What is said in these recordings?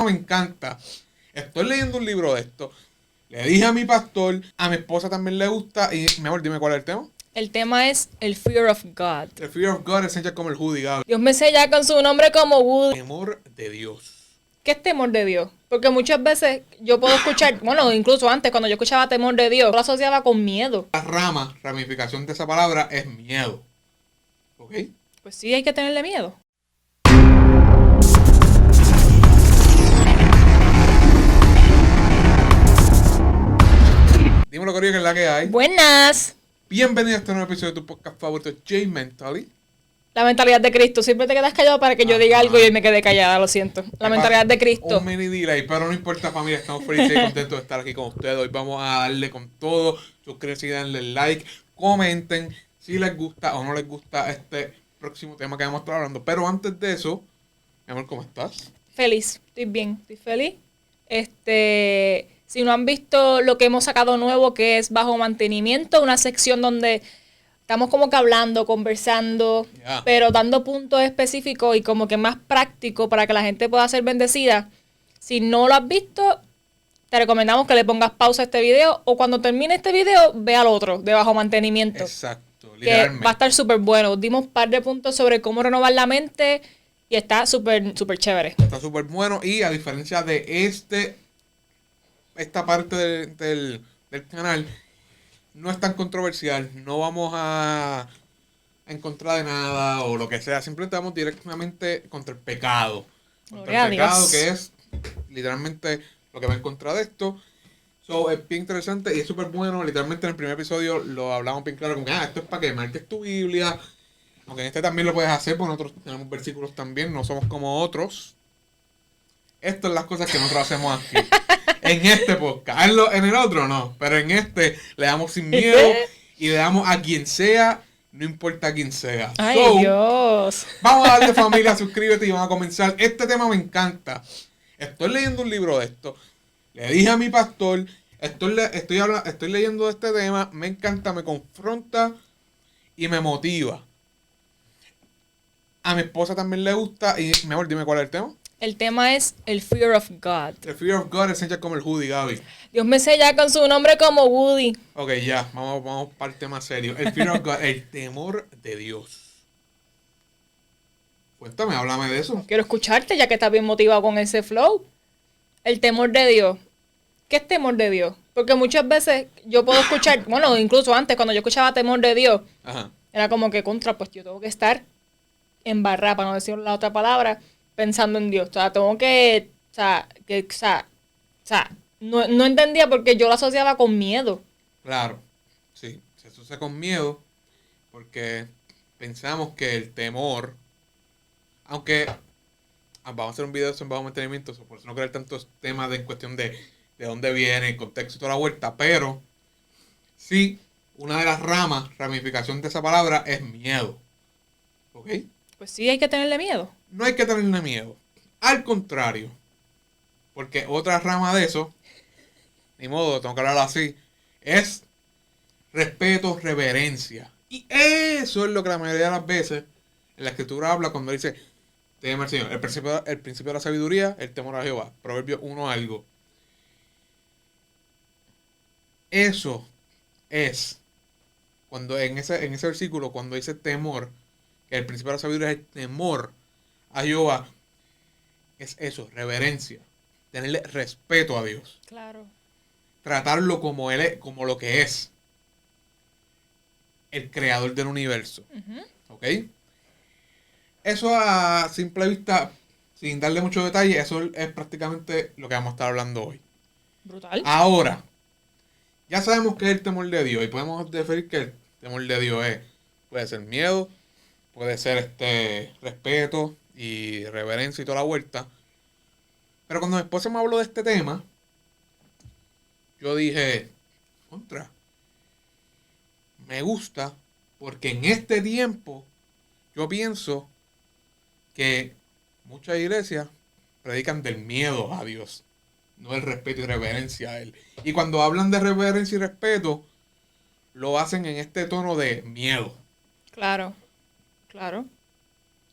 Me encanta. Estoy leyendo un libro de esto. Le dije a mi pastor, a mi esposa también le gusta. Y, mi amor, dime cuál es el tema. El tema es el Fear of God. The Fear of God es como el Hoodie, Gaby. Dios me sella con su nombre como Woody. Temor de Dios. ¿Qué es temor de Dios? Porque muchas veces yo puedo escuchar, bueno, incluso antes cuando yo escuchaba temor de Dios, yo lo asociaba con miedo. La ramificación de esa palabra es miedo. ¿Ok? Pues sí, hay que tenerle miedo. Dímelo, Corillo, que es la que hay. Buenas. Bienvenido a este nuevo episodio de tu podcast favorito, J-Mentally. La mentalidad de Cristo. Siempre te quedas callado para que yo diga algo y me quedé callada, lo siento. La mentalidad de Cristo. Un mini delay, pero no importa, familia. Estamos felices y contentos de estar aquí con ustedes. Hoy vamos a darle con todo. Suscríbanse y denle like. Comenten si les gusta o no les gusta este próximo tema que vamos a estar hablando. Pero antes de eso, mi amor, ¿cómo estás? Feliz. Estoy bien. Estoy feliz. Si no han visto lo que hemos sacado nuevo, que es Bajo Mantenimiento, una sección donde estamos como que hablando, conversando, pero dando puntos específicos y como que más práctico para que la gente pueda ser bendecida. Si no lo has visto, te recomendamos que le pongas pausa a este video o cuando termine este video, ve al otro, de Bajo Mantenimiento. Exacto, que va a estar súper bueno. Dimos un par de puntos sobre cómo renovar la mente y está súper chévere. Está súper bueno y a diferencia de esta parte del canal, no es tan controversial, no vamos en contra de nada o lo que sea, simplemente vamos directamente contra el pecado. Contra el pecado, que es literalmente lo que va en contra de esto. So, es bien interesante y es súper bueno. Literalmente en el primer episodio lo hablamos bien claro, como que esto es para que marques tu Biblia. Aunque en este también lo puedes hacer, porque nosotros tenemos versículos también, no somos como otros. Esto es las cosas que nosotros hacemos aquí. En este podcast. En el otro no. Pero en este le damos sin miedo y le damos a quien sea, no importa quién sea. ¡Ay, Dios! Vamos a darle, familia, suscríbete y vamos a comenzar. Este tema me encanta. Estoy leyendo un libro de esto. Le dije a mi pastor, estoy leyendo este tema, me encanta, me confronta y me motiva. A mi esposa también le gusta y, mi amor, dime cuál es el tema. El tema es el Fear of God. The Fear of God es como el Hoodie, Gaby. Dios me sella con su nombre como Woody. Ok, ya, vamos para el tema serio. El Fear of God, el temor de Dios. Cuéntame, háblame de eso. Quiero escucharte ya que estás bien motivado con ese flow. El temor de Dios. ¿Qué es temor de Dios? Porque muchas veces yo puedo escuchar, bueno, incluso antes cuando yo escuchaba temor de Dios, era como que pues yo tengo que estar embarrada, para no decir la otra palabra, pensando en Dios. O sea, tengo que, no entendía porque yo lo asociaba con miedo. Claro, sí, se asocia con miedo porque pensamos que el temor, aunque vamos a hacer un video sobre bajo mantenimiento, por eso no crear tantos temas en cuestión de dónde viene, el contexto y toda la vuelta, pero sí, una de las ramificación de esa palabra es miedo. ¿Ok? Pues sí, hay que tenerle miedo. No hay que tenerle miedo. Al contrario, porque otra rama de eso, ni modo, tengo que hablar así, es respeto, reverencia. Y eso es lo que la mayoría de las veces en la escritura habla cuando dice, teme al Señor. El principio de la sabiduría, el temor a Jehová. Proverbios 1 algo. Eso es, cuando en ese versículo, cuando dice temor, que el principio de la sabiduría es el temor a Jehová, es eso, reverencia. Tenerle respeto a Dios. Claro. Tratarlo como Él es, como lo que es. El creador del universo. ¿Ok? Eso a simple vista, sin darle mucho detalle, eso es prácticamente lo que vamos a estar hablando hoy. Brutal. Ahora, ya sabemos qué es el temor de Dios y podemos definir que el temor de Dios puede ser miedo, puede ser respeto y reverencia y toda la vuelta. Pero cuando mi esposa me habló de este tema, yo dije, me gusta porque en este tiempo yo pienso que muchas iglesias predican del miedo a Dios, no el respeto y reverencia a Él. Y cuando hablan de reverencia y respeto, lo hacen en este tono de miedo. Claro, claro.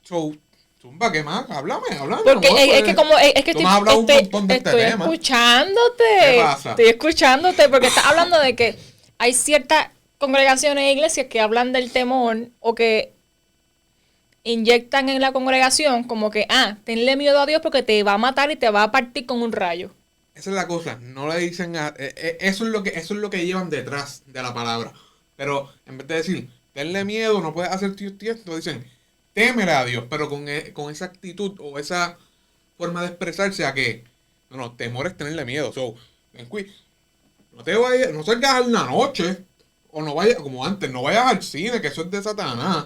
So, Zumba, ¿qué más? Háblame. Porque es que como es que tú me has hablado un montón de este tema. Escuchándote. ¿Qué pasa? Estoy escuchándote porque estás hablando de que hay ciertas congregaciones e iglesias que hablan del temor o que inyectan en la congregación como que, tenle miedo a Dios porque te va a matar y te va a partir con un rayo. Esa es la cosa, no le dicen eso es lo que llevan detrás de la palabra. Pero en vez de decir, tenle miedo, no puedes hacer esto, dicen, témele a Dios, pero con esa actitud o esa forma de expresarse a que, no, temor es tenerle miedo. So, no salgas en la noche, o no vayas, como antes, no vayas al cine, que eso es de Satanás.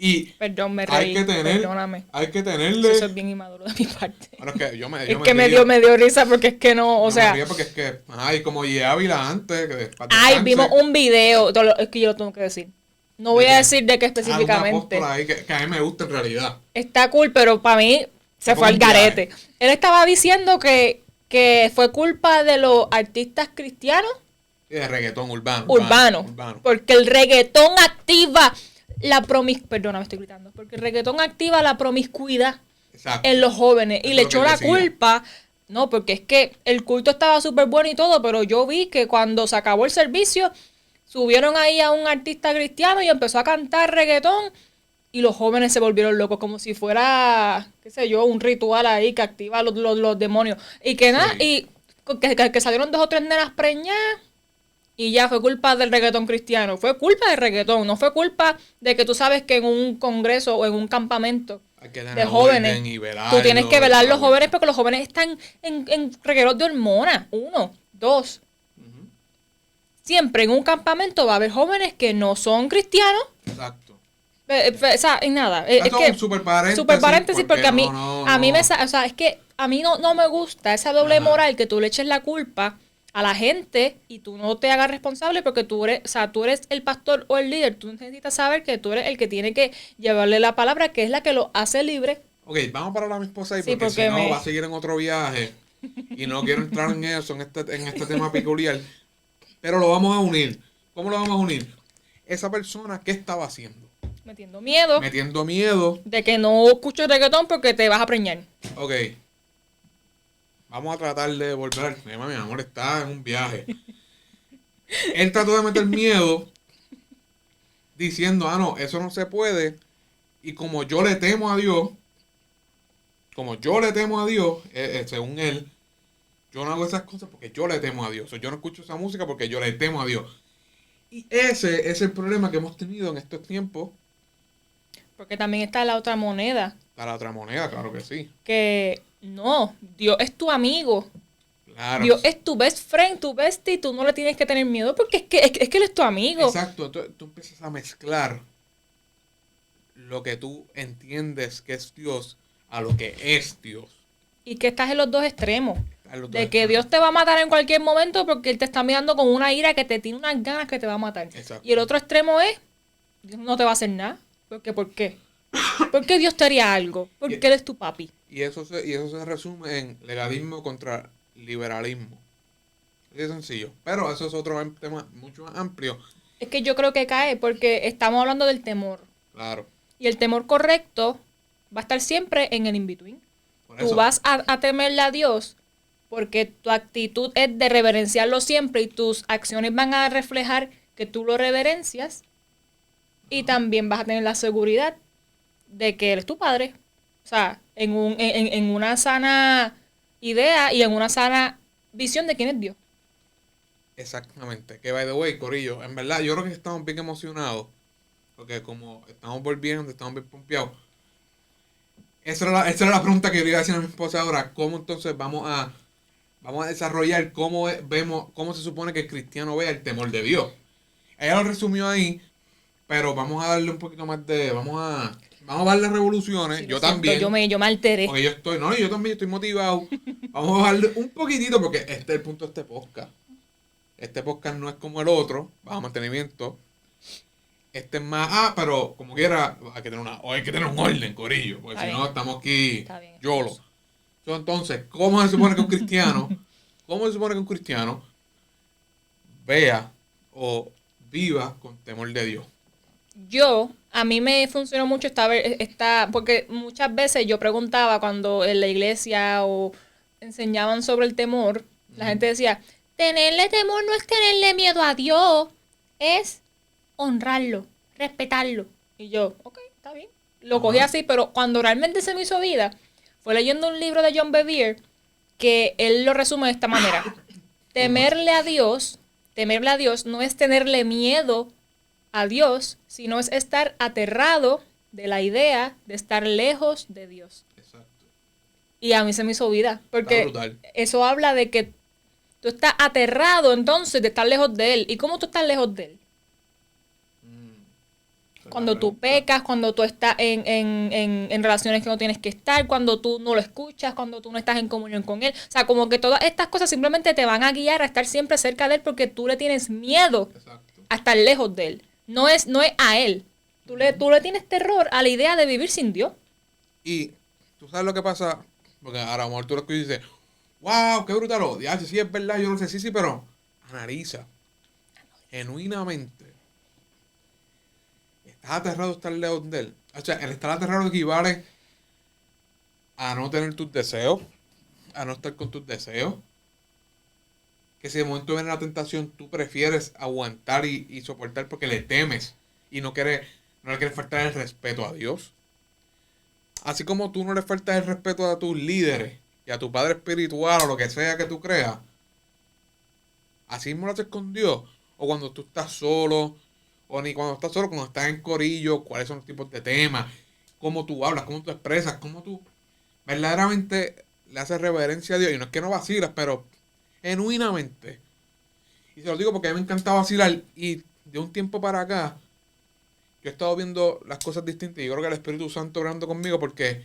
Y perdón, me reí, perdóname. Hay que tenerle... Eso es bien inmaduro de mi parte. Bueno, es que yo me dio risa porque es que no, o sea... Me río porque es que, como Ávila antes... vimos un video, es que yo lo tengo que decir. No voy a decir de qué específicamente. Una ahí que a mí me gusta en realidad. Está cool, pero para mí se fue al garete. Él estaba diciendo que fue culpa de los artistas cristianos. Y de reggaetón urbano. Porque el reggaetón activa... Perdona, me estoy gritando. Porque el reggaetón activa la promiscuidad en los jóvenes. Y le echó la culpa. No, porque es que el culto estaba súper bueno y todo, pero yo vi que cuando se acabó el servicio, subieron ahí a un artista cristiano y empezó a cantar reggaetón. Y los jóvenes se volvieron locos, como si fuera, qué sé yo, un ritual ahí que activa los demonios. Y que nada, y que salieron 2 o 3 nenas preñadas. Y ya fue culpa del reggaetón cristiano. Fue culpa del reggaetón. No fue culpa de que tú sabes que en un congreso o en un campamento de jóvenes, tú tienes que velar los jóvenes porque los jóvenes están en regueros de hormonas. 1, 2. Siempre en un campamento va a haber jóvenes que no son cristianos. Exacto. O sea, y nada. Es que super paréntesis porque a mí es que a mí no me gusta esa doble moral que tú le eches la culpa a la gente y tú no te hagas responsable porque tú eres el pastor o el líder. Tú necesitas saber que tú eres el que tiene que llevarle la palabra, que es la que lo hace libre. Ok, vamos a parar a mi esposa ahí porque si no va a seguir en otro viaje y no quiero entrar en eso, en este tema peculiar. Pero lo vamos a unir. ¿Cómo lo vamos a unir? Esa persona, ¿qué estaba haciendo? Metiendo miedo. De que no escuches reggaetón porque te vas a preñar. Ok. Vamos a tratar de volver. Mi amor está en un viaje. Él trató de meter miedo diciendo, no, eso no se puede. Y como yo le temo a Dios, según él, yo no hago esas cosas porque yo le temo a Dios. Yo no escucho esa música porque yo le temo a Dios. Y ese es el problema que hemos tenido en estos tiempos. Porque también está la otra moneda. Está la otra moneda, claro que sí. Que no, Dios es tu amigo. Claro. Dios es tu best friend, tu bestie, y tú no le tienes que tener miedo porque es que Él es tu amigo. Exacto, tú empiezas a mezclar lo que tú entiendes que es Dios a lo que es Dios. Y que estás en los dos extremos. De que Dios te va a matar en cualquier momento porque Él te está mirando con una ira que te tiene unas ganas que te va a matar. Exacto. Y el otro extremo es, Dios no te va a hacer nada. ¿Por qué? ¿Por qué Dios te haría algo? Porque Él es tu papi. Y eso se resume en legalismo contra liberalismo. Es sencillo. Pero eso es otro tema mucho más amplio. Es que yo creo que cae porque estamos hablando del temor. Claro. Y el temor correcto va a estar siempre en el in-between. Tú vas a temerle a Dios porque tu actitud es de reverenciarlo siempre y tus acciones van a reflejar que tú lo reverencias. Y también vas a tener la seguridad de que Él es tu padre. O sea, en una sana idea y en una sana visión de quién es Dios. Exactamente. Que by the way, corillo, en verdad yo creo que estamos bien emocionados. Porque como estamos volviendo, estamos bien pompeados. Esa era la pregunta que yo le iba a decir a mi esposa ahora. ¿Cómo entonces vamos a desarrollar cómo se supone que el cristiano vea el temor de Dios? Ella lo resumió ahí, pero vamos a darle un poquito más de... Vamos a darle revoluciones. Sí, yo también. Yo me alteré. Porque yo también estoy motivado. Vamos a darle un poquitito porque este es el punto de este podcast. Este podcast no es como el otro, bajo mantenimiento. Este es más, pero como quiera, hay que tener un orden, corillo, porque si no estamos aquí YOLO. Entonces, ¿cómo se supone que un cristiano vea o viva con temor de Dios? A mí me funcionó mucho porque muchas veces yo preguntaba cuando en la iglesia o enseñaban sobre el temor, la gente decía, tenerle temor no es tenerle miedo a Dios, es honrarlo, respetarlo. Y yo, ok, está bien. Lo cogí así, pero cuando realmente se me hizo vida, fue leyendo un libro de John Bevere que él lo resume de esta manera. Temerle a Dios no es tenerle miedo a Dios, sino es estar aterrado de la idea de estar lejos de Dios. Exacto. Y a mí se me hizo vida, porque eso habla de que tú estás aterrado entonces de estar lejos de Él. ¿Y cómo tú estás lejos de Él? Cuando tú pecas, cuando tú estás en relaciones que no tienes que estar, cuando tú no lo escuchas, cuando tú no estás en comunión con Él. O sea, como que todas estas cosas simplemente te van a guiar a estar siempre cerca de Él porque tú le tienes miedo a estar lejos de Él. No es a Él. Tú le tienes terror a la idea de vivir sin Dios. Y tú sabes lo que pasa, porque ahora a lo mejor tú lo escuchas y dices, wow, qué brutal, sí es verdad, yo no sé, sí, pero analiza genuinamente. ¿Estás aterrado de estar lejos de Él? O sea, el estar aterrado equivale a no tener tus deseos, a no estar con tus deseos. Que si de momento viene la tentación, tú prefieres aguantar y soportar porque le temes y no le quieres faltar el respeto a Dios. Así como tú no le faltas el respeto a tus líderes y a tu padre espiritual o lo que sea que tú creas, así mismo lo haces con Dios. O cuando tú estás solo, o ni cuando estás solo, cuando estás en corillo, cuáles son los tipos de temas, cómo tú hablas, cómo tú expresas, cómo tú verdaderamente le haces reverencia a Dios. Y no es que no vacilas, pero genuinamente. Y se lo digo porque a mí me encanta vacilar. Y de un tiempo para acá, yo he estado viendo las cosas distintas. Y yo creo que el Espíritu Santo orando conmigo porque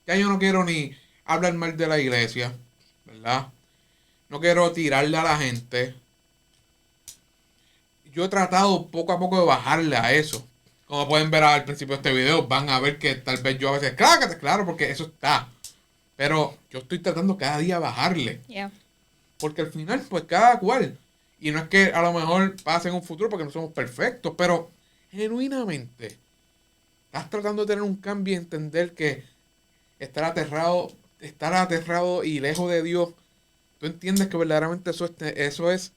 ya yo no quiero ni hablar mal de la iglesia, ¿verdad? No quiero tirarle a la gente. Yo he tratado poco a poco de bajarle a eso. Como pueden ver al principio de este video, van a ver que tal vez yo a veces, claro, porque eso está. Pero yo estoy tratando cada día bajarle. Yeah. Porque al final, pues cada cual. Y no es que a lo mejor pase en un futuro porque no somos perfectos, pero genuinamente estás tratando de tener un cambio y entender que estar aterrado y lejos de Dios, tú entiendes que verdaderamente eso es,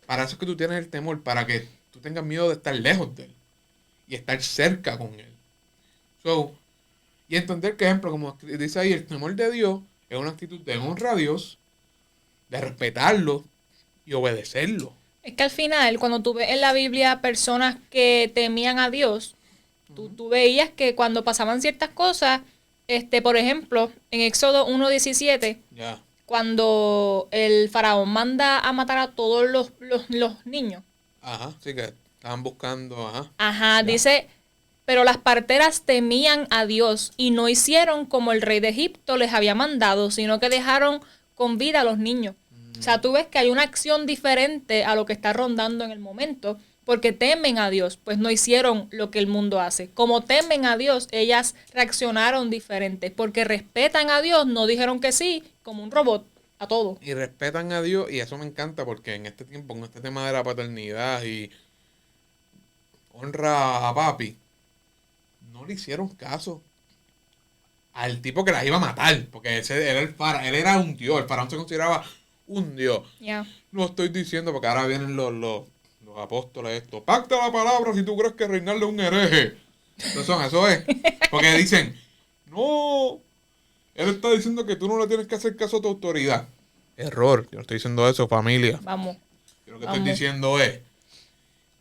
para eso es que tú tienes el temor, para que tú tengas miedo de estar lejos de Él y estar cerca con Él. Y entender que, ejemplo, como dice ahí, el temor de Dios es una actitud de honra a Dios, de respetarlo y obedecerlo. Es que al final, cuando tú ves en la Biblia personas que temían a Dios, tú veías que cuando pasaban ciertas cosas, por ejemplo, en Éxodo 1:17, cuando el faraón manda a matar a todos los niños. Ajá, sí que estaban buscando, ajá. Ajá, dice, pero las parteras temían a Dios y no hicieron como el rey de Egipto les había mandado, sino que dejaron con vida a los niños. O sea, tú ves que hay una acción diferente a lo que está rondando en el momento, porque temen a Dios, pues no hicieron lo que el mundo hace. Como temen a Dios, ellas reaccionaron diferente, porque respetan a Dios, no dijeron que sí, como un robot, a todo. Y respetan a Dios, y eso me encanta, porque en este tiempo, con este tema de la paternidad y honra a papi, no le hicieron caso al tipo que las iba a matar, porque ese era él era un dios, el faraón se consideraba un dios. Yeah. No estoy diciendo, porque ahora vienen los apóstoles esto, pacta la palabra si tú crees que Reinaldo es un hereje. Eso es. Porque dicen, no, él está diciendo que tú no le tienes que hacer caso a tu autoridad. Error, yo no estoy diciendo eso, familia. Vamos. Yo lo que estoy diciendo es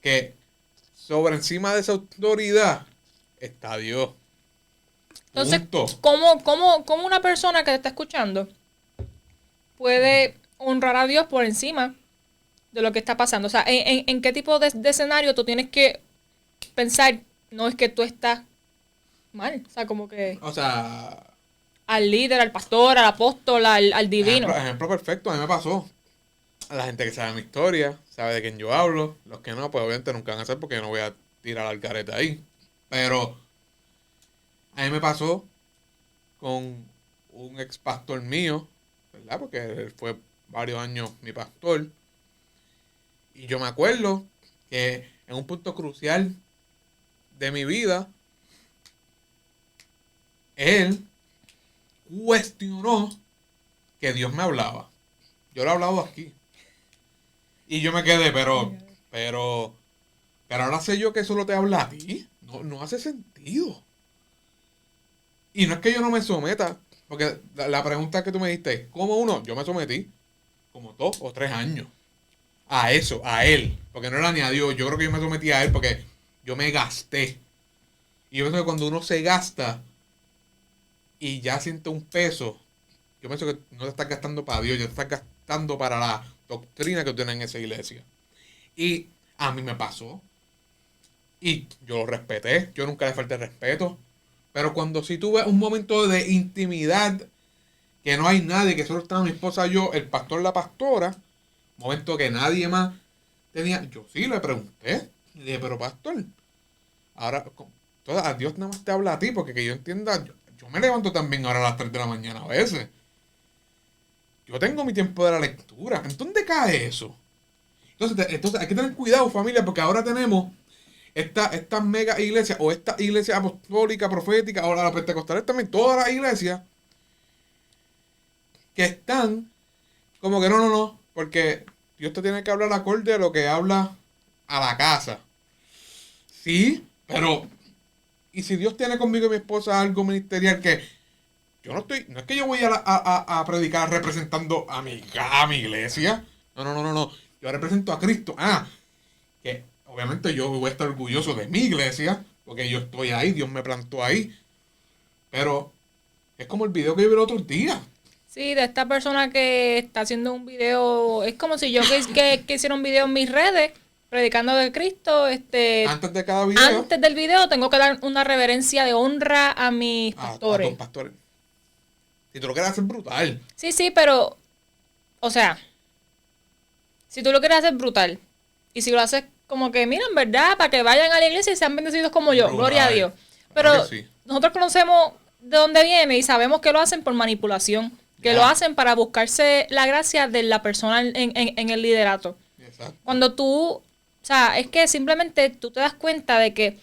que sobre encima de esa autoridad está Dios. Entonces, ¿cómo una persona que te está escuchando puede honrar a Dios por encima de lo que está pasando? O sea, ¿en qué tipo de escenario tú tienes que pensar, no es que tú estás mal? O sea, como que... O sea... Al líder, al pastor, al apóstol, al divino. Ejemplo perfecto, a mí me pasó. A la gente que sabe mi historia, sabe de quién yo hablo. Los que no, pues obviamente nunca van a saber porque yo no voy a tirar al careta ahí. Pero a mí me pasó con un ex pastor mío, ¿verdad? Porque él fue varios años mi pastor. Y yo me acuerdo que en un punto crucial de mi vida, él cuestionó que Dios me hablaba. Yo lo he hablado aquí. Y yo me quedé, pero ahora sé yo que solo te habla a ti. No hace sentido. Y no es que yo no me someta, porque la pregunta que tú me diste es, ¿cómo uno? Yo me sometí como 2 o 3 años a eso, a él, porque no era ni a Dios. Yo creo que yo me sometí a él porque yo me gasté. Y yo pienso que cuando uno se gasta y ya siente un peso, yo pienso que no te estás gastando para Dios, ya te estás gastando para la doctrina que tú tienes en esa iglesia. Y a mí me pasó. Y yo lo respeté, yo nunca le falté respeto. Pero cuando sí tuve un momento de intimidad, que no hay nadie, que solo estaba mi esposa, yo, el pastor, la pastora, momento que nadie más tenía, yo sí le pregunté. Le dije, pero pastor, ahora, a Dios nada más te habla a ti, porque que yo entienda, yo me levanto también ahora a las 3 de la mañana a veces. Yo tengo mi tiempo de la lectura. ¿En dónde cae eso? Entonces hay que tener cuidado, familia, porque ahora tenemos esta mega iglesia o esta iglesia apostólica, profética, ahora la pentecostal también, todas las iglesias que están como que no, porque Dios te tiene que hablar acorde a lo que habla a la casa. Sí, pero ¿y si Dios tiene conmigo y mi esposa algo ministerial que yo no es que yo voy a predicar representando a mi iglesia? No. Yo represento a Cristo. Que obviamente yo voy a estar orgulloso de mi iglesia, porque yo estoy ahí, Dios me plantó ahí. Pero es como el video que yo vi el otro día. Sí, de esta persona que está haciendo un video, es como si yo que hiciera un video en mis redes, predicando de Cristo, Antes de cada video. Antes del video tengo que dar una reverencia de honra a mis pastores. A tus pastores. Si tú lo quieres hacer brutal. Sí, pero, o sea, si tú lo quieres hacer brutal, y si lo haces como que, miren, ¿verdad? Para que vayan a la iglesia y sean bendecidos como yo, brutal. Gloria a Dios. Pero sí, nosotros conocemos de dónde viene y sabemos que lo hacen por manipulación, que lo hacen para buscarse la gracia de la persona en el liderato. Exacto. Cuando tú, o sea, es que simplemente tú te das cuenta de que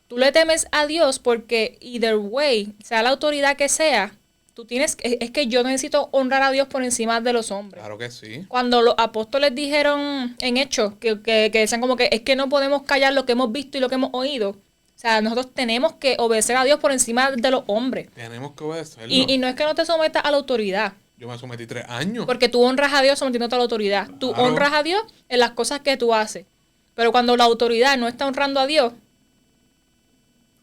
tú le temes a Dios porque either way, sea la autoridad que sea, tú tienes, es que yo necesito honrar a Dios por encima de los hombres. Claro que sí. Cuando los apóstoles dijeron en Hechos, que decían como que es que no podemos callar lo que hemos visto y lo que hemos oído. O sea, nosotros tenemos que obedecer a Dios por encima de los hombres. Tenemos que obedecerlo. Y no es que no te sometas a la autoridad. Yo me sometí 3 años. Porque tú honras a Dios sometiéndote a la autoridad. Claro. Tú honras a Dios en las cosas que tú haces. Pero cuando la autoridad no está honrando a Dios,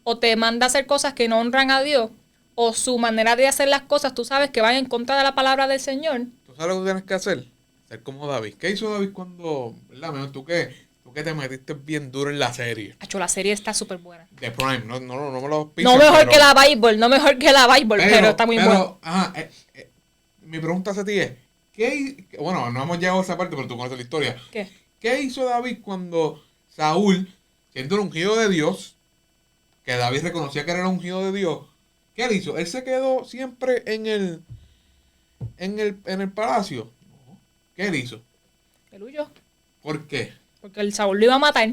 o te manda a hacer cosas que no honran a Dios, o su manera de hacer las cosas, tú sabes que van en contra de la palabra del Señor. ¿Tú sabes lo que tienes que hacer? Ser como David. ¿Qué hizo David cuando, verdad, tú que te metiste bien duro en la serie? Hacho, la serie está súper buena. The Prime, no me lo pises, no mejor que la Bible, pero está muy buena. Mi pregunta hacia ti es, bueno, no hemos llegado a esa parte, pero tú conoces la historia. ¿Qué? ¿Qué hizo David cuando Saúl, siendo el ungido de Dios, que David reconocía que era el ungido de Dios, ¿qué él hizo? ¿Él se quedó siempre en el palacio? No. ¿Qué él hizo? Él huyó. ¿Por qué? Porque el Saúl lo iba a matar.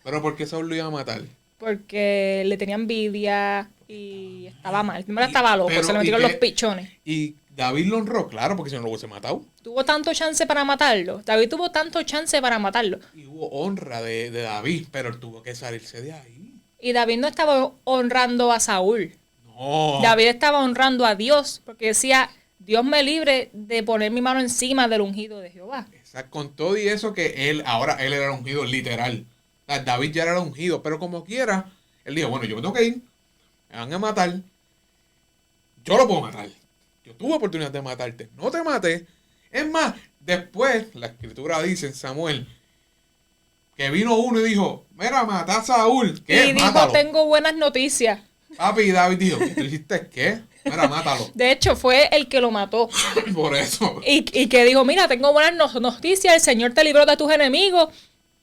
¿Pero por qué Saúl lo iba a matar? Porque le tenía envidia y estaba mal. Primero estaba loco, se le metieron los pichones. Y David lo honró, claro, porque si no lo hubiese matado. Tuvo tanto chance para matarlo. David tuvo tanto chance para matarlo. Y hubo honra de David, pero él tuvo que salirse de ahí. Y David no estaba honrando a Saúl. No. David estaba honrando a Dios, porque decía, Dios me libre de poner mi mano encima del ungido de Jehová. Exacto, con todo y eso que él era el ungido literal. O sea, David ya era el ungido, pero como quiera, él dijo, bueno, yo me tengo que ir, me van a matar, yo lo puedo matar. Yo tuve oportunidad de matarte, no te maté. Es más, después, la escritura dice en Samuel, que vino uno y dijo, mira, mata a Saúl. ¿Qué? Y dijo, tengo buenas noticias. Papi, y David dijo, ¿tú hiciste qué? Mira, mátalo. De hecho, fue el que lo mató. Por eso. Y que dijo, mira, tengo buenas noticias, el Señor te libró de tus enemigos.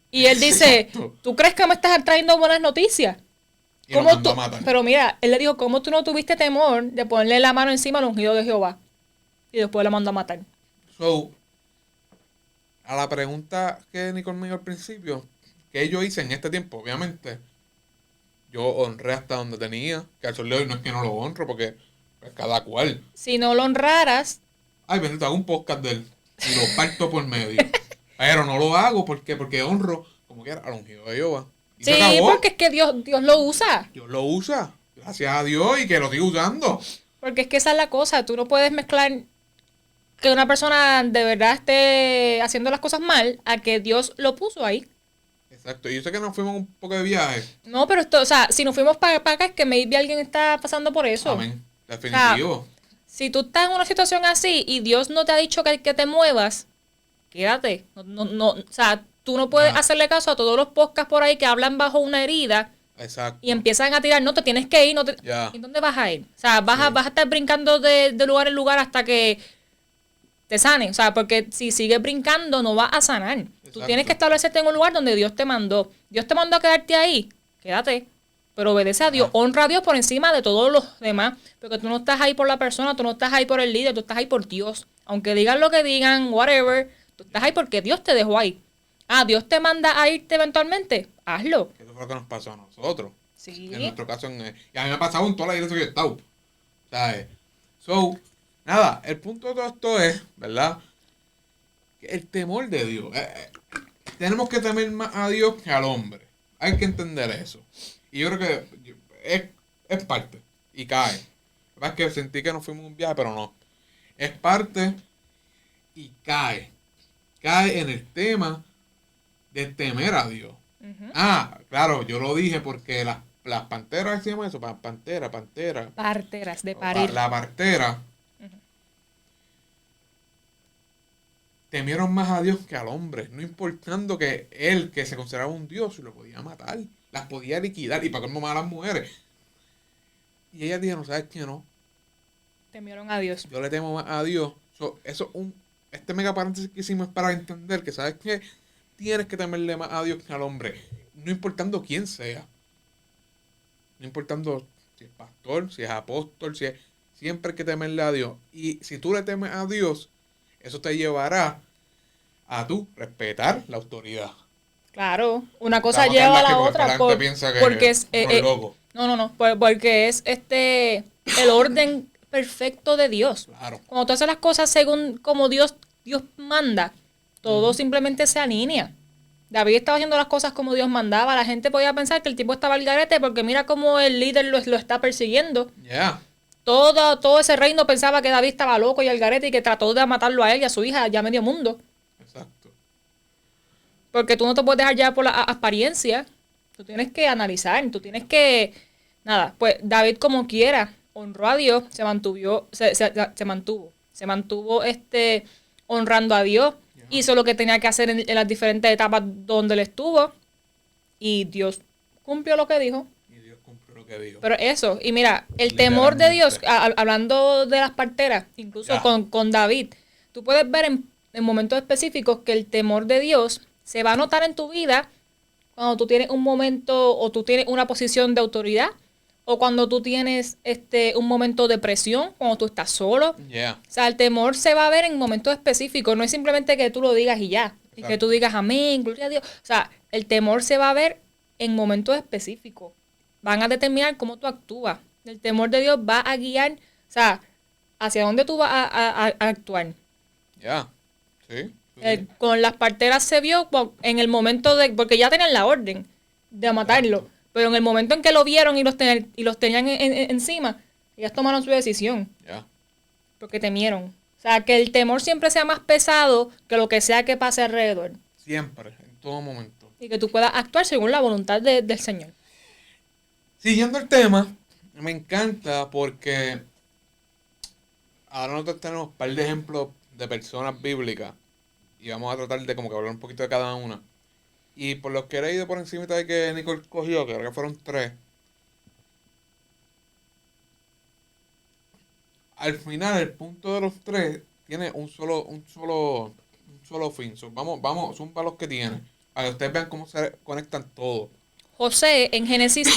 Y él dice, exacto. ¿Tú crees que me estás trayendo buenas noticias? Y lo mandó a matar. Pero mira, él le dijo, ¿cómo tú no tuviste temor de ponerle la mano encima al ungido de Jehová? Y después lo mandó a matar. So, a la pregunta que Nicole me dio al principio, que yo hice en este tiempo, obviamente, Yo honré hasta donde tenía, que al sol de hoy no es que no lo honro, porque pues, cada cual. Si no lo honraras... Ay, bendito, hago un podcast de él y lo parto por medio. Pero no lo hago, ¿por qué? Porque honro, como quiera, al ungido de Jehová. Y sí, porque es que Dios lo usa. Dios lo usa, gracias a Dios, y que lo sigue usando. Porque es que esa es la cosa, tú no puedes mezclar que una persona de verdad esté haciendo las cosas mal a que Dios lo puso ahí. Exacto, y yo sé que nos fuimos un poco de viaje. No, pero esto, o sea, si nos fuimos para acá es que maybe alguien está pasando por eso. Amén, definitivo. O sea, si tú estás en una situación así y Dios no te ha dicho que te muevas, quédate. No, o sea, tú no puedes hacerle caso a todos los podcasts por ahí que hablan bajo una herida. Exacto. Y empiezan a tirar, no, te tienes que ir, ¿Y dónde vas a ir? O sea, vas a estar brincando de lugar en lugar hasta que te sane. O sea, porque si sigues brincando no vas a sanar. Exacto. Tú tienes que establecerte en un lugar donde Dios te mandó. Dios te mandó a quedarte ahí, quédate. Pero obedece a Dios, honra a Dios por encima de todos los demás. Porque tú no estás ahí por la persona, tú no estás ahí por el líder, tú estás ahí por Dios. Aunque digan lo que digan, whatever, tú estás ahí porque Dios te dejó ahí. Dios te manda a irte eventualmente, hazlo. Eso fue lo que nos pasó a nosotros. Sí. En nuestro caso, y a mí me ha pasado en toda la iglesia que yo he estado. ¿Sabes? So, nada, el punto de todo esto es, ¿verdad? El temor de Dios. Tenemos que temer más a Dios que al hombre. Hay que entender eso. Y yo creo que es parte. Y cae. La verdad es que sentí que nos fuimos un viaje, pero no. Es parte y cae. Cae en el tema de temer a Dios. Uh-huh. Claro, yo lo dije porque las panteras, ¿se llama eso? Pantera. Parteras, de parir. La partera. Uh-huh. Temieron más a Dios que al hombre, no importando que él, que se consideraba un Dios, lo podía matar, las podía liquidar, y para cómo matar a las mujeres. Y ellas dijeron, ¿sabes qué? No. Temieron a Dios. Yo le temo más a Dios. Este mega paréntesis que hicimos es para entender que, ¿sabes qué? Tienes que temerle más a Dios que al hombre, no importando quién sea. No importando si es pastor, si es apóstol, siempre hay que temerle a Dios. Y si tú le temes a Dios, eso te llevará a tú respetar la autoridad. Claro, una cosa lleva a la otra. Porque es loco. No, porque es el orden perfecto de Dios. Claro. Cuando tú haces las cosas según como Dios manda, todo simplemente se alinea. David estaba haciendo las cosas como Dios mandaba. La gente podía pensar que el tipo estaba al garete porque mira cómo el líder lo está persiguiendo. Yeah. Todo ese reino pensaba que David estaba loco y al garete y que trató de matarlo a él y a su hija, ya medio mundo. Exacto. Porque tú no te puedes dejar llevar por la apariencia. Tú tienes que analizar, tú tienes que... Nada, pues David como quiera honró a Dios, se mantuvo honrando a Dios, hizo lo que tenía que hacer en las diferentes etapas donde él estuvo y Dios cumplió lo que dijo. Pero eso, y mira, el temor de Dios, hablando de las parteras, incluso con David, tú puedes ver en momentos específicos que el temor de Dios se va a notar en tu vida cuando tú tienes un momento o tú tienes una posición de autoridad o cuando tú tienes un momento de presión, cuando tú estás solo. Yeah. O sea, el temor se va a ver en momentos específicos, no es simplemente que tú lo digas y ya, y que tú digas amén, gloria a Dios. O sea, el temor se va a ver en momentos específicos. Van a determinar cómo tú actúas. El temor de Dios va a guiar, o sea, hacia dónde tú vas a actuar. Ya, sí. Con las parteras se vio en el momento porque ya tenían la orden de matarlo, pero en el momento en que lo vieron y los tenían encima, ellas tomaron su decisión. Ya. Porque temieron. O sea, que el temor siempre sea más pesado que lo que sea que pase alrededor. Siempre, en todo momento. Y que tú puedas actuar según la voluntad del Señor. Siguiendo el tema, me encanta porque ahora nosotros tenemos un par de ejemplos de personas bíblicas y vamos a tratar de como que hablar un poquito de cada una. Y por los que he leído por encima de que Nicole cogió, que creo que fueron 3, al final el punto de los 3 tiene un solo fin. Vamos, son para los que tienen, para que ustedes vean cómo se conectan todos. José en Génesis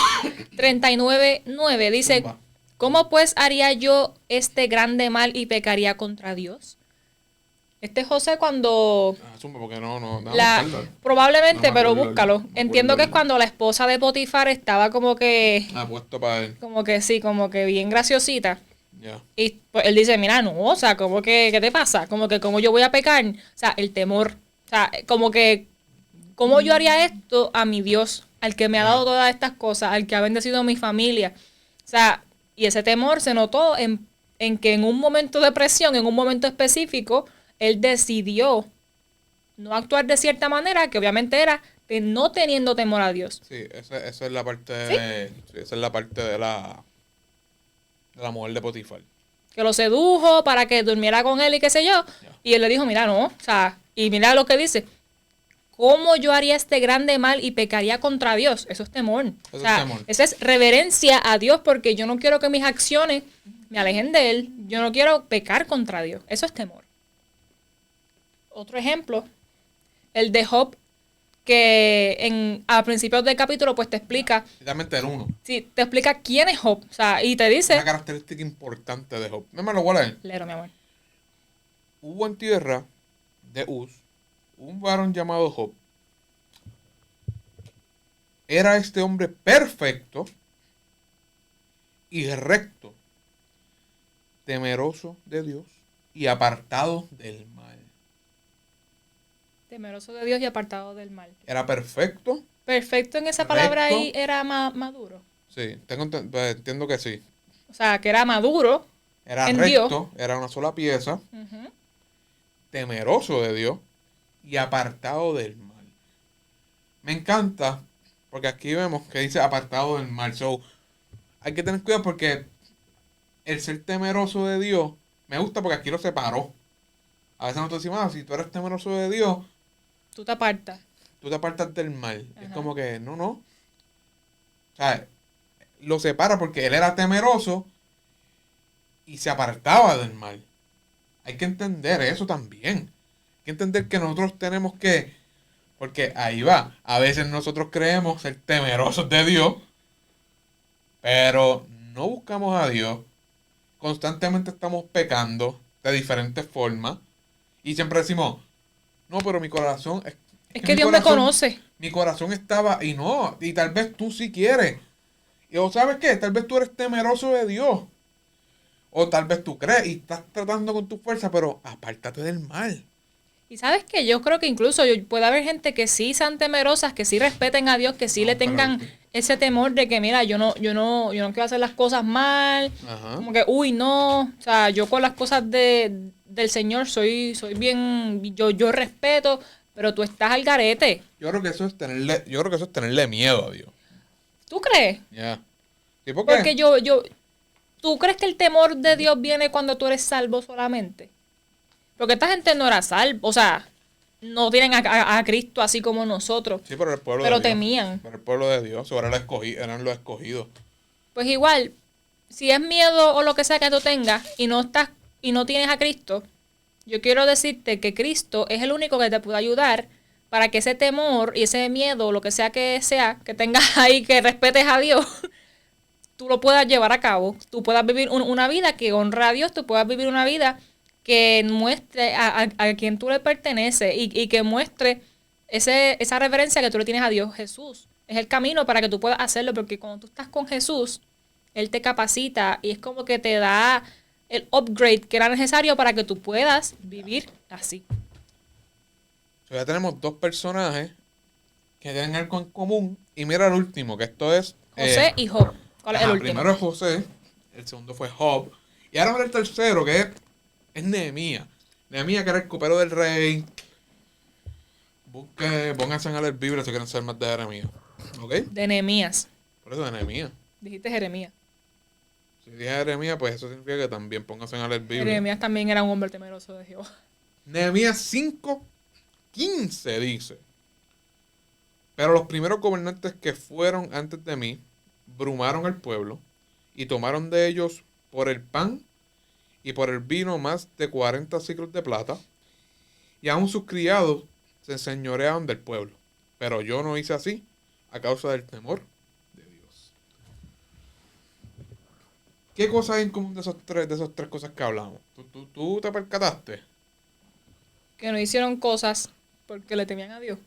39:9 dice, ¿cómo pues haría yo este grande mal y pecaría contra Dios? Este José cuando... porque no, probablemente, no pero acuerdo, búscalo. Entiendo que es cuando la esposa de Potifar estaba como que... puesto para él. Como que sí, como que bien graciosita. Yeah. Y pues él dice, mira, no, o sea, como que, ¿qué te pasa? Como que, ¿cómo yo voy a pecar? O sea, el temor. O sea, como que, ¿cómo yo haría esto a mi Dios? Al que me ha dado todas estas cosas, al que ha bendecido mi familia. O sea, y ese temor se notó en que en un momento de presión, en un momento específico, él decidió no actuar de cierta manera, que obviamente era de no teniendo temor a Dios. Sí, esa es la parte ¿Sí? Esa es la parte de la mujer de Potifar. Que lo sedujo para que durmiera con él y qué sé yo. Yeah. Y él le dijo, mira, no, o sea, y mira lo que dice. ¿Cómo yo haría este grande mal y pecaría contra Dios? Eso es temor. Eso es temor. Esa es reverencia a Dios porque yo no quiero que mis acciones me alejen de Él. Yo no quiero pecar contra Dios. Eso es temor. Otro ejemplo, el de Job, que a principios del capítulo pues te explica... Exactamente el 1. Sí, te explica quién es Job. O sea, y te dice... Una característica importante de Job. ¿Me lo voy a leer? Léelo, mi amor. Hubo en tierra de Uz un varón llamado Job. Era este hombre perfecto y recto, temeroso de Dios y apartado del mal. Temeroso de Dios y apartado del mal. Era perfecto. Perfecto en esa palabra ahí era maduro. Sí, entiendo que sí. O sea, que era maduro. Era en recto, Dios. Era una sola pieza. Temeroso de Dios y apartado del mal. Me encanta, porque aquí vemos que dice apartado del mal. So, hay que tener cuidado porque el ser temeroso de Dios, me gusta porque aquí lo separó. A veces nosotros decimos, si tú eres temeroso de Dios, tú te apartas. Tú te apartas del mal. Ajá. Es como que, no. O sea, lo separa porque él era temeroso y se apartaba del mal. Hay que entender eso también. Hay que entender que nosotros tenemos que, porque ahí va, a veces nosotros creemos ser temerosos de Dios, pero no buscamos a Dios. Constantemente estamos pecando de diferentes formas y siempre decimos, no, pero mi corazón es que Dios me conoce. Mi corazón estaba, y tal vez tú sí quieres. O ¿sabes qué? Tal vez tú eres temeroso de Dios. O tal vez tú crees y estás tratando con tu fuerza, pero apártate del mal. Y sabes que yo creo que incluso puede haber gente que sí sean temerosas, que sí respeten a Dios, que sí le tengan ese temor de que, mira, yo no quiero hacer las cosas mal. Ajá. Como que, no. O sea, yo con las cosas del Señor soy bien, yo respeto, pero tú estás al garete. Yo creo que eso es tenerle miedo a Dios. ¿Tú crees? Ya. Yeah. ¿Y por qué? Porque ¿tú crees que el temor de Dios viene cuando tú eres salvo solamente? Porque esta gente no era salvo, o sea, no tienen a Cristo así como nosotros. Sí, pero el pueblo pero de Dios. Temían. Pero el pueblo de Dios, eran los escogidos. Pues igual, si es miedo o lo que sea que tú tengas y no tienes a Cristo, yo quiero decirte que Cristo es el único que te puede ayudar para que ese temor y ese miedo, lo que sea que tengas ahí, que respetes a Dios, tú lo puedas llevar a cabo. Tú puedas vivir una vida que honra a Dios, tú puedas vivir una vida que muestre a quien tú le perteneces y que muestre esa reverencia que tú le tienes a Dios. Jesús es el camino para que tú puedas hacerlo, porque cuando tú estás con Jesús, Él te capacita y es como que te da el upgrade que era necesario para que tú puedas vivir así. Ya tenemos dos personajes que tienen algo en común. Y mira el último, que esto es... José y Job. ¿Cuál es el último? Primero es José, el segundo fue Job. Y ahora mira el tercero, que es Nehemías. Nehemías, que era el copero del rey. Pónganse a leer Biblia si quieren saber más de Jeremías. ¿Ok? De Nehemías. Por eso de Nehemías. Dijiste Jeremías. Si dije Jeremías, pues eso significa que también pónganse a leer Biblia. Jeremías también era un hombre temeroso de Jehová. Nehemías 5:15 dice: pero los primeros gobernantes que fueron antes de mí brumaron al pueblo y tomaron de ellos por el pan y por el vino más de 40 siclos de plata, y aun sus criados se enseñoreaban del pueblo. Pero yo no hice así a causa del temor de Dios. ¿Qué cosa hay en común de esas tres cosas que hablamos? ¿Tú te percataste? que no hicieron cosas porque le temían a Dios.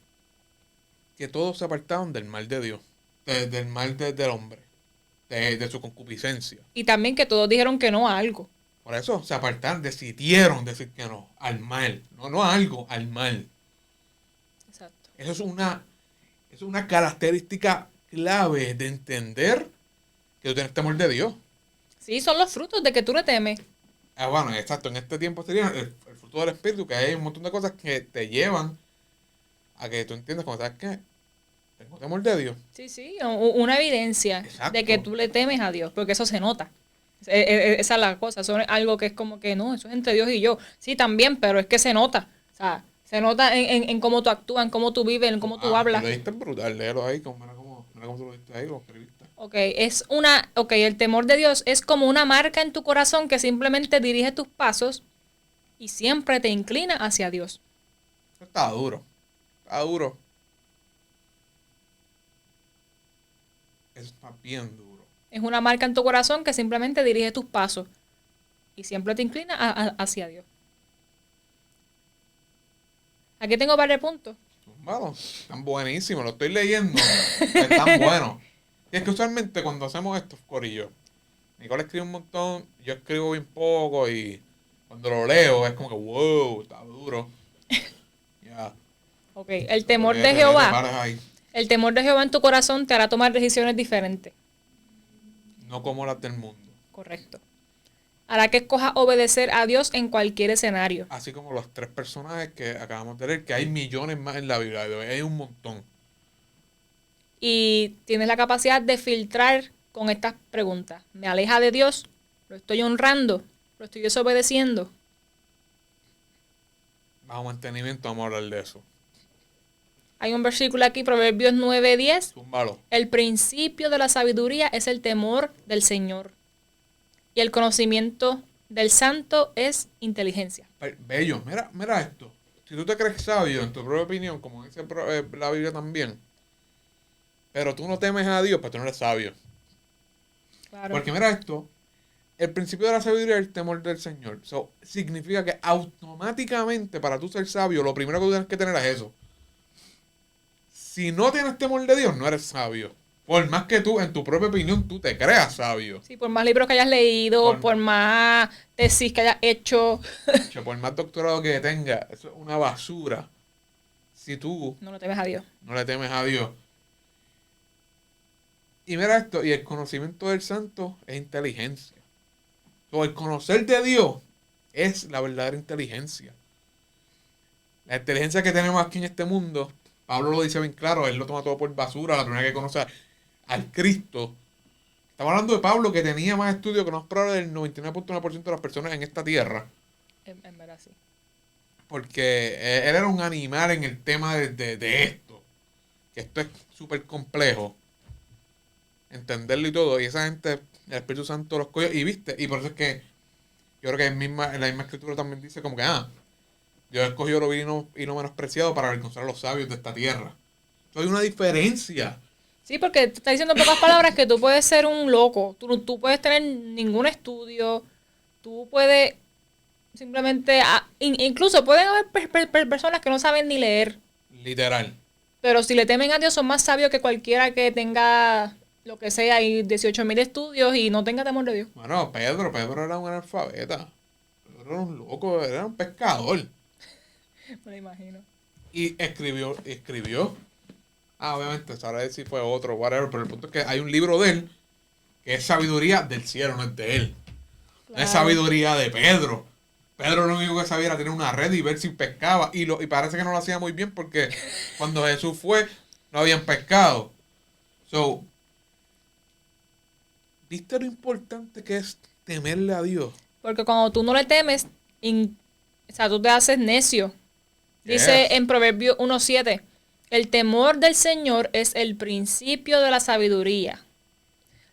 Que todos se apartaron del mal de Dios, del mal del hombre, de su concupiscencia. Y también que todos dijeron que no a algo. Por eso se apartaron, decidieron decir que no, al mal. No a algo, al mal. Exacto. Eso es una característica clave de entender que tú tienes temor de Dios. Sí, son los frutos de que tú le temes. Bueno, exacto. En este tiempo sería el fruto del Espíritu, que hay un montón de cosas que te llevan a que tú entiendas como sabes que tengo temor de Dios. Sí, una evidencia Exacto. de que tú le temes a Dios, porque eso se nota. Esa es la cosa, eso es algo que es como que no, eso es entre Dios y yo. Sí, también, pero es que se nota. O sea, se nota en cómo tú actúas, en cómo tú vives, en cómo tú hablas. Lo diste brutal, léelo ahí, mira cómo tú lo diste ahí, lo escribiste. El temor de Dios es como una marca en tu corazón que simplemente dirige tus pasos y siempre te inclina hacia Dios. Eso está duro. Está duro. Eso está bien duro. Es una marca en tu corazón que simplemente dirige tus pasos y siempre te inclina hacia Dios. Aquí tengo varios puntos. Bueno, están buenísimos, lo estoy leyendo. Están buenos. Y es que usualmente cuando hacemos estos corillos, Nicole escribe un montón, yo escribo bien poco y cuando lo leo es como que wow, está duro. Ya. Ok, el temor de Jehová. El temor de Jehová en tu corazón te hará tomar decisiones diferentes. No como las del mundo. Correcto. Hará que escojas obedecer a Dios en cualquier escenario. Así como los 3 personajes que acabamos de leer, que hay millones más en la Biblia, hay un montón. Y tienes la capacidad de filtrar con estas preguntas. ¿Me aleja de Dios? ¿Lo estoy honrando? ¿Lo estoy desobedeciendo? Bajo mantenimiento vamos a hablar de eso. Hay un versículo aquí, Proverbios 9:10. Túmbalo. El principio de la sabiduría es el temor del Señor. Y el conocimiento del santo es inteligencia. Bello, mira esto. Si tú te crees sabio en tu propia opinión, como dice la Biblia también, pero tú no temes a Dios, pues tú no eres sabio. Claro. Porque mira esto, el principio de la sabiduría es el temor del Señor. Eso significa que automáticamente para tú ser sabio, lo primero que tú tienes que tener es eso. Si no tienes temor de Dios, no eres sabio. Por más que tú, en tu propia opinión, tú te creas sabio. Sí, por más libros que hayas leído, por más tesis que hayas hecho. Por más doctorado que tengas, eso es una basura. Si tú no le temes a Dios. No le temes a Dios. Y mira esto, y el conocimiento del santo es inteligencia. O el conocer de Dios es la verdadera inteligencia. La inteligencia que tenemos aquí en este mundo, Pablo lo dice bien claro, él lo toma todo por basura, la primera que conoce al Cristo. Estamos hablando de Pablo que tenía más estudios que no es probable del 99.1% de las personas en esta tierra. En verdad, sí. Porque él era un animal en el tema de esto. Que esto es súper complejo. Entenderlo y todo. Y esa gente, el Espíritu Santo los cogió. Y viste, y por eso es que yo creo que en la misma escritura también dice como que, Dios escogió lo vil y lo menospreciado para avergonzar a los sabios de esta tierra. Entonces hay una diferencia. Sí, porque te está diciendo en pocas palabras que tú puedes ser un loco. Tú puedes tener ningún estudio. Tú puedes simplemente... incluso pueden haber personas que no saben ni leer. Literal. Pero si le temen a Dios son más sabios que cualquiera que tenga lo que sea y 18,000 estudios y no tenga temor de Dios. Bueno, Pedro era un analfabeta. Pedro era un loco, era un pescador. Me lo imagino. Y escribió. Obviamente, sabrá si fue otro, whatever, pero el punto es que hay un libro de él que es sabiduría del cielo, no es de él. Claro. No es sabiduría de Pedro. Pedro lo único que sabía era tener una red y ver si pescaba. Y parece que no lo hacía muy bien porque cuando Jesús fue, no habían pescado. ¿Viste lo importante que es temerle a Dios? Porque cuando tú no le temes, tú te haces necio. Dice en Proverbios 1:7, el temor del Señor es el principio de la sabiduría.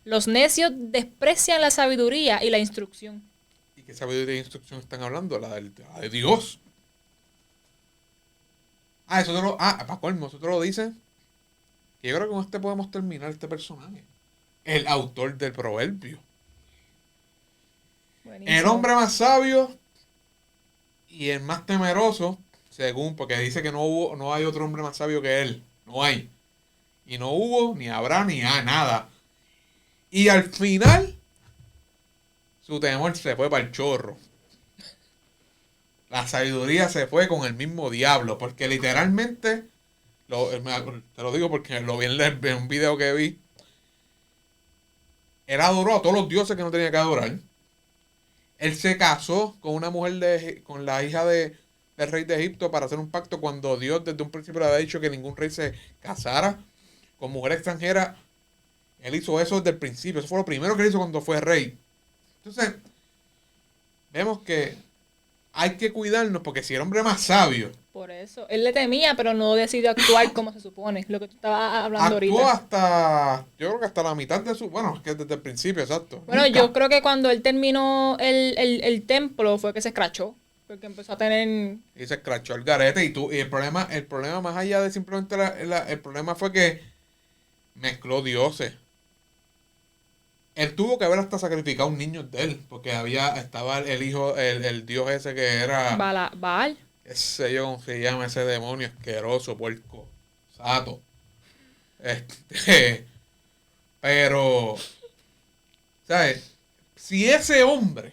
Los necios desprecian la sabiduría y la instrucción. ¿Y qué sabiduría e instrucción están hablando? La de Dios. Para colmo, eso te lo dice. Que yo creo que con este podemos terminar este personaje. El autor del proverbio. Buenísimo. El hombre más sabio y el más temeroso según, porque dice que no hay otro hombre más sabio que él. No hay. Y no hubo, ni habrá, ni nada. Y al final, su temor se fue para el chorro. La sabiduría se fue con el mismo diablo. Porque literalmente, te lo digo porque lo vi en un video que vi. Él adoró a todos los dioses que no tenía que adorar. Él se casó con una mujer con la hija del rey de Egipto para hacer un pacto cuando Dios desde un principio le había dicho que ningún rey se casara con mujer extranjera. Él hizo eso desde el principio. Eso fue lo primero que él hizo cuando fue rey. Entonces, vemos que hay que cuidarnos porque si el hombre más sabio. Por eso. Él le temía, pero no decidió actuar como se supone. Lo que tú estabas hablando Actuó ahorita. yo creo que hasta la mitad de su. Bueno, es que desde el principio, exacto. Bueno, Nunca. yo creo que cuando él terminó el templo fue que se escrachó. Porque empezó a tener. Y se escrachó el garete. Y el problema más allá de simplemente el problema fue que mezcló dioses. Él tuvo que haber hasta sacrificado un niño de él, porque estaba el hijo, el dios ese que era, Baal. qué sé yo cómo se llama ese demonio asqueroso, puerco, sato. Pero, ¿sabes? Si ese hombre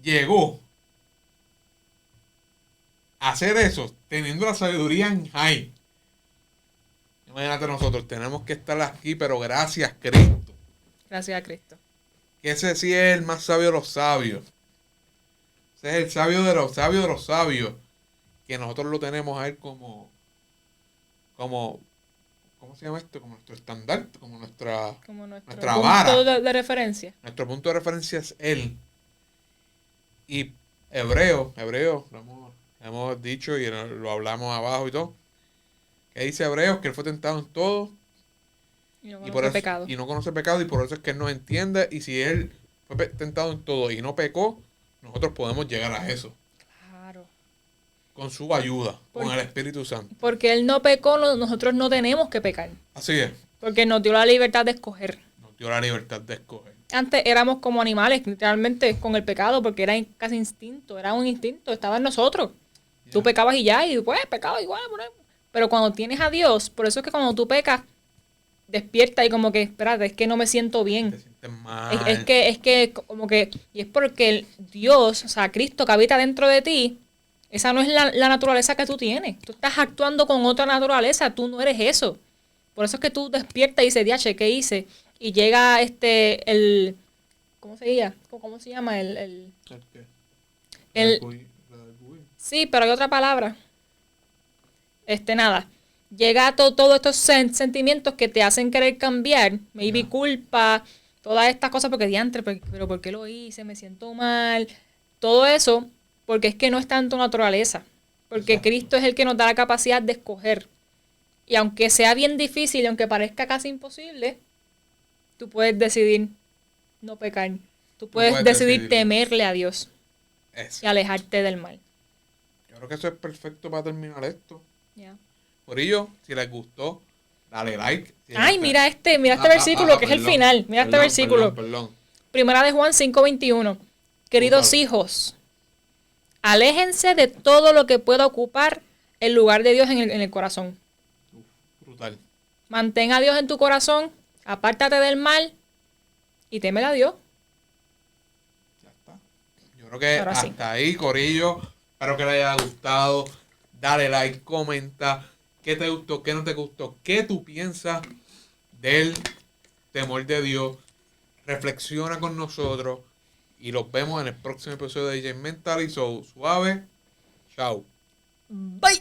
llegó a hacer eso, teniendo la sabiduría en high, imagínate nosotros, tenemos que estar aquí, pero gracias Cristo. Gracias a Cristo. Que ese sí es el más sabio de los sabios. Ese es el sabio de los sabios. Que nosotros lo tenemos a él como ¿cómo se llama esto? Como nuestro estandarte, como nuestra vara. Punto de referencia. Nuestro punto de referencia es él. Y Hebreo, lo hemos dicho y lo hablamos abajo y todo. Que dice Hebreos que él fue tentado en todo y no conoce pecado. Y no conoce pecado y por eso es que él nos entiende. Y si él fue tentado en todo y no pecó, nosotros podemos llegar a eso. Claro. Con su ayuda, con el Espíritu Santo. Porque él no pecó, nosotros no tenemos que pecar. Así es. Porque nos dio la libertad de escoger. Nos dio la libertad de escoger. Antes éramos como animales, literalmente, con el pecado, porque era casi instinto, era un instinto, estaba en nosotros. Yeah. Tú pecabas y ya, y pues pecabas igual. Pero cuando tienes a Dios, por eso es que cuando tú pecas, despierta y como que, espérate, es que no me siento bien. Te sientes mal. Es que como que, y es porque Dios, o sea, Cristo que habita dentro de ti, esa no es la naturaleza que tú tienes. Tú estás actuando con otra naturaleza, tú no eres eso. Por eso es que tú despiertas y dices, diache, ¿qué hice? Y llega ¿cómo se llama? ¿Cómo se llama? ¿El qué? Sí, pero hay otra palabra. Nada. Llega todos estos sentimientos que te hacen querer cambiar. Maybe culpa, todas estas cosas porque diantre, pero ¿por qué lo hice? Me siento mal. Todo eso, porque es que no está en tu naturaleza. Porque exacto. Cristo es el que nos da la capacidad de escoger. Y aunque sea bien difícil y aunque parezca casi imposible, tú puedes decidir no pecar. Tú puedes decidir temerle a Dios. Eso. Y alejarte del mal. Yo creo que eso es perfecto para terminar esto. Yeah. Por ello, si les gustó, dale like. Ay, mira este versículo que es el final. Mira este versículo. Perdón. Primera de Juan 5:21. Queridos hijos, aléjense de todo lo que pueda ocupar el lugar de Dios en el corazón. Brutal. Mantén a Dios en tu corazón, apártate del mal y témele a Dios. Ya está. Yo creo que ahora hasta sí. Ahí, corillo. Espero que les haya gustado. Dale like, comenta. ¿Qué te gustó? ¿Qué no te gustó? ¿Qué tú piensas del temor de Dios? Reflexiona con nosotros. Y los vemos en el próximo episodio de DJ Mental. Y suave. Chao. Bye.